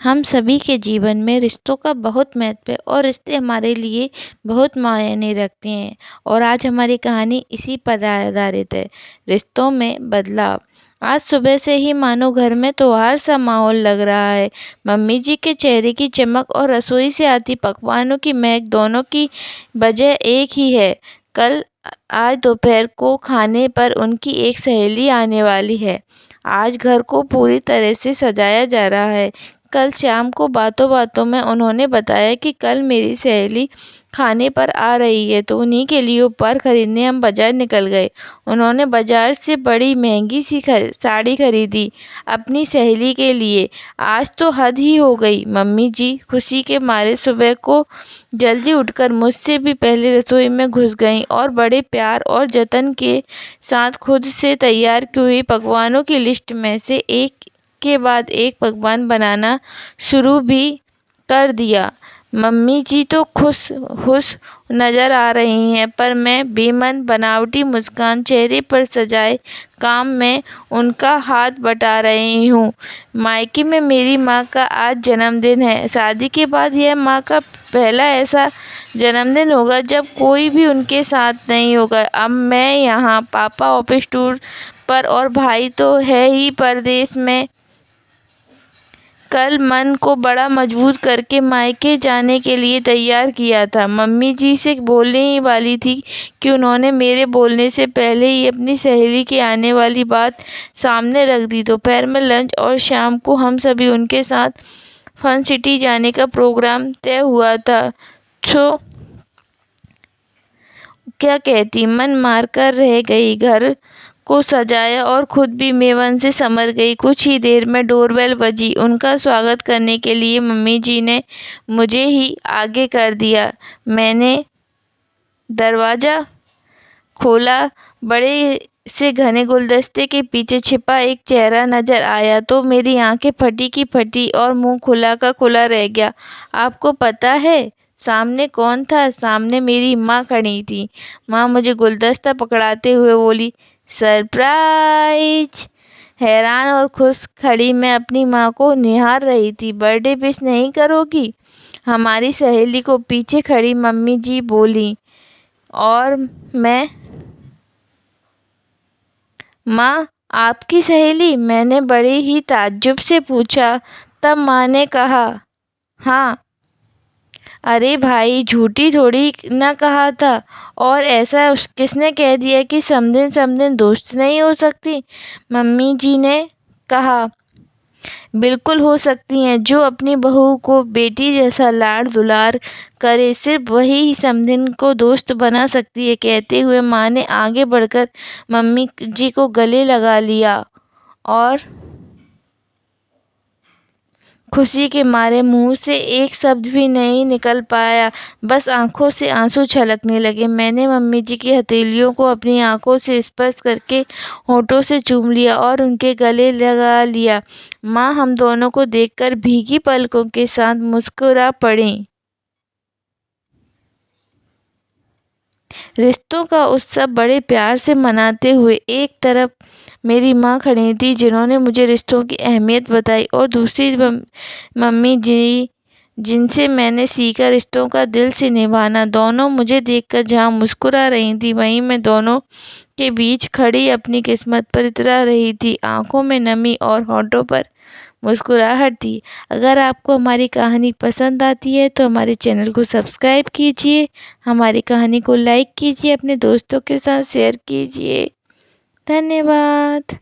हम सभी के जीवन में रिश्तों का बहुत महत्व है और रिश्ते हमारे लिए बहुत मायने रखते हैं। और आज हमारी कहानी इसी पर आधारित है, रिश्तों में बदलाव। आज सुबह से ही मानो घर में त्योहार सा माहौल लग रहा है। मम्मी जी के चेहरे की चमक और रसोई से आती पकवानों की महक, दोनों की वजह एक ही है। कल आज दोपहर को खाने पर उनकी एक सहेली आने वाली है। आज घर को पूरी तरह से सजाया जा रहा है। कल शाम को बातों बातों में उन्होंने बताया कि कल मेरी सहेली खाने पर आ रही है, तो उन्हीं के लिए उपहार खरीदने हम बाजार निकल गए। उन्होंने बाजार से बड़ी महंगी सी साड़ी खरीदी अपनी सहेली के लिए। आज तो हद ही हो गई। मम्मी जी खुशी के मारे सुबह को जल्दी उठकर मुझसे भी पहले रसोई में घुस गईं और बड़े प्यार और जतन के साथ खुद से तैयार की हुई पकवानों की लिस्ट में से एक के बाद एक पकवान बनाना शुरू भी कर दिया। मम्मी जी तो खुश खुश नज़र आ रही हैं, पर मैं बेमन बनावटी मुस्कान चेहरे पर सजाए काम में उनका हाथ बटा रही हूँ। मायके में मेरी माँ का आज जन्मदिन है। शादी के बाद यह माँ का पहला ऐसा जन्मदिन होगा जब कोई भी उनके साथ नहीं होगा। अब मैं यहाँ, पापा ऑफिस टूर पर और भाई तो है ही परदेश में। कल मन को बड़ा मजबूर करके मायके जाने के लिए तैयार किया था। मम्मी जी से बोलने ही वाली थी कि उन्होंने मेरे बोलने से पहले ही अपनी सहेली के आने वाली बात सामने रख दी। दोपहर में लंच और शाम को हम सभी उनके साथ फन सिटी जाने का प्रोग्राम तय हुआ था। तो क्या कहती, मन मार कर रह गई। घर को सजाया और खुद भी मेवन से समर गई। कुछ ही देर में डोरबेल बजी। उनका स्वागत करने के लिए मम्मी जी ने मुझे ही आगे कर दिया। मैंने दरवाज़ा खोला। बड़े से घने गुलदस्ते के पीछे छिपा एक चेहरा नजर आया तो मेरी आंखें फटी की फटी और मुंह खुला का खुला रह गया। आपको पता है सामने कौन था? सामने मेरी माँ खड़ी थी। माँ मुझे गुलदस्ता पकड़ाते हुए बोली, सरप्राइज। हैरान और खुश खड़ी मैं अपनी माँ को निहार रही थी। बर्थडे विश नहीं करोगी? हमारी सहेली को पीछे खड़ी मम्मी जी बोली। और मैं, माँ आपकी सहेली? मैंने बड़े ही ताज्जुब से पूछा। तब माँ ने कहा, हाँ। अरे भाई, झूठी थोड़ी ना कहा था। और ऐसा किसने कह दिया कि समधिन समधिन दोस्त नहीं हो सकती? मम्मी जी ने कहा, बिल्कुल हो सकती हैं। जो अपनी बहू को बेटी जैसा लाड़ दुलार करे, सिर्फ वही समधिन को दोस्त बना सकती है। कहते हुए माँ ने आगे बढ़कर मम्मी जी को गले लगा लिया और खुशी के मारे मुंह से एक शब्द भी नहीं निकल पाया, बस आंखों से आंसू छलकने लगे। मैंने मम्मी जी की हथेलियों को अपनी आंखों से स्पर्श करके होठों से चूम लिया और उनके गले लगा लिया। माँ हम दोनों को देखकर भीगी पलकों के साथ मुस्कुरा पड़ी। रिश्तों का उत्सव बड़े प्यार से मनाते हुए एक तरफ मेरी माँ खड़ी थी जिन्होंने मुझे रिश्तों की अहमियत बताई, और दूसरी मम्मी जी जिनसे मैंने सीखा रिश्तों का दिल से निभाना। दोनों मुझे देखकर जहाँ मुस्कुरा रही थी, वहीं मैं दोनों के बीच खड़ी अपनी किस्मत पर इतरा रही थी। आंखों में नमी और होठों पर मुस्कुराहट थी। अगर आपको हमारी कहानी पसंद आती है तो हमारे चैनल को सब्सक्राइब कीजिए, हमारी कहानी को लाइक कीजिए, अपने दोस्तों के साथ शेयर कीजिए। धन्यवाद।